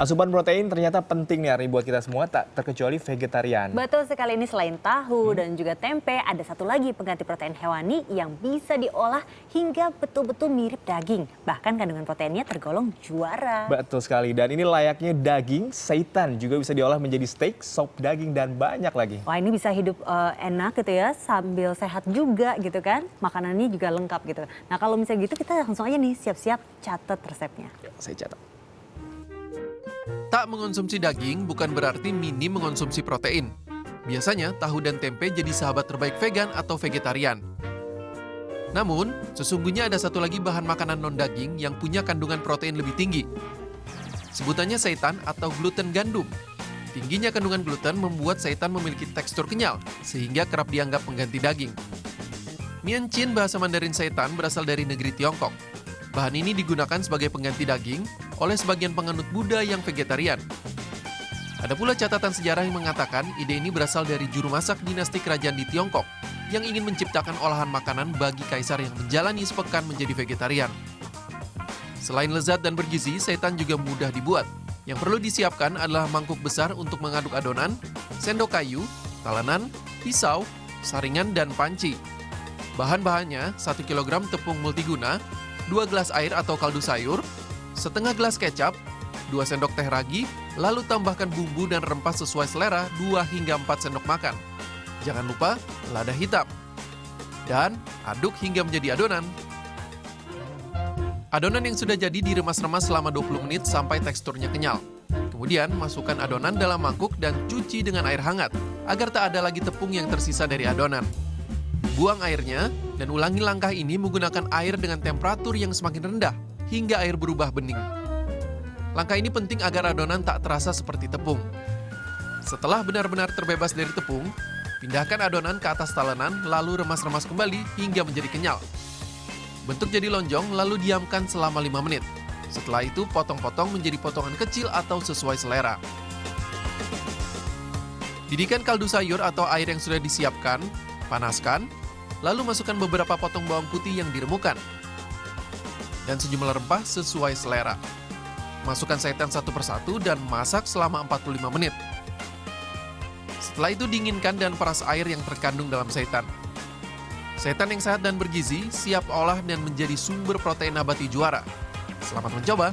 Asupan protein ternyata penting nih Arni buat kita semua, tak terkecuali vegetarian. Betul sekali, ini selain tahu dan juga tempe, ada satu lagi pengganti protein hewani yang bisa diolah hingga betul-betul mirip daging. Bahkan kandungan proteinnya tergolong juara. Betul sekali, dan ini layaknya daging, seitan juga bisa diolah menjadi steak, sop daging, dan banyak lagi. Wah, ini bisa hidup enak gitu ya, sambil sehat juga gitu kan. Makanannya juga lengkap gitu. Nah kalau misalnya gitu kita langsung aja nih siap-siap catat resepnya. Yuk, saya catat. Tak mengonsumsi daging bukan berarti minim mengonsumsi protein. Biasanya tahu dan tempe jadi sahabat terbaik vegan atau vegetarian. Namun, sesungguhnya ada satu lagi bahan makanan non-daging yang punya kandungan protein lebih tinggi. Sebutannya seitan atau gluten gandum. Tingginya kandungan gluten membuat seitan memiliki tekstur kenyal, sehingga kerap dianggap pengganti daging. Miancin, bahasa Mandarin seitan, berasal dari negeri Tiongkok. Bahan ini digunakan sebagai pengganti daging oleh sebagian penganut Buddha yang vegetarian. Ada pula catatan sejarah yang mengatakan ide ini berasal dari juru masak dinasti kerajaan di Tiongkok yang ingin menciptakan olahan makanan bagi kaisar yang menjalani sepekan menjadi vegetarian. Selain lezat dan bergizi, seitan juga mudah dibuat. Yang perlu disiapkan adalah mangkuk besar untuk mengaduk adonan, sendok kayu, talenan, pisau, saringan, dan panci. Bahan-bahannya 1 kg tepung multiguna, 2 gelas air atau kaldu sayur, setengah gelas kecap, 2 sendok teh ragi, lalu tambahkan bumbu dan rempah sesuai selera 2 hingga 4 sendok makan. Jangan lupa lada hitam. Dan aduk hingga menjadi adonan. Adonan yang sudah jadi diremas-remas selama 20 menit sampai teksturnya kenyal. Kemudian masukkan adonan dalam mangkuk dan cuci dengan air hangat agar tak ada lagi tepung yang tersisa dari adonan. Buang airnya dan ulangi langkah ini menggunakan air dengan temperatur yang semakin rendah hingga air berubah bening. Langkah ini penting agar adonan tak terasa seperti tepung. Setelah benar-benar terbebas dari tepung, pindahkan adonan ke atas talenan lalu remas-remas kembali hingga menjadi kenyal. Bentuk jadi lonjong lalu diamkan selama 5 menit. Setelah itu potong-potong menjadi potongan kecil atau sesuai selera. Didihkan kaldu sayur atau air yang sudah disiapkan, panaskan, lalu masukkan beberapa potong bawang putih yang diremukan. Dan sejumlah rempah sesuai selera. Masukkan seitan satu persatu dan masak selama 45 menit. Setelah itu dinginkan dan peras air yang terkandung dalam seitan. Seitan yang sehat dan bergizi siap olah dan menjadi sumber protein nabati juara. Selamat mencoba!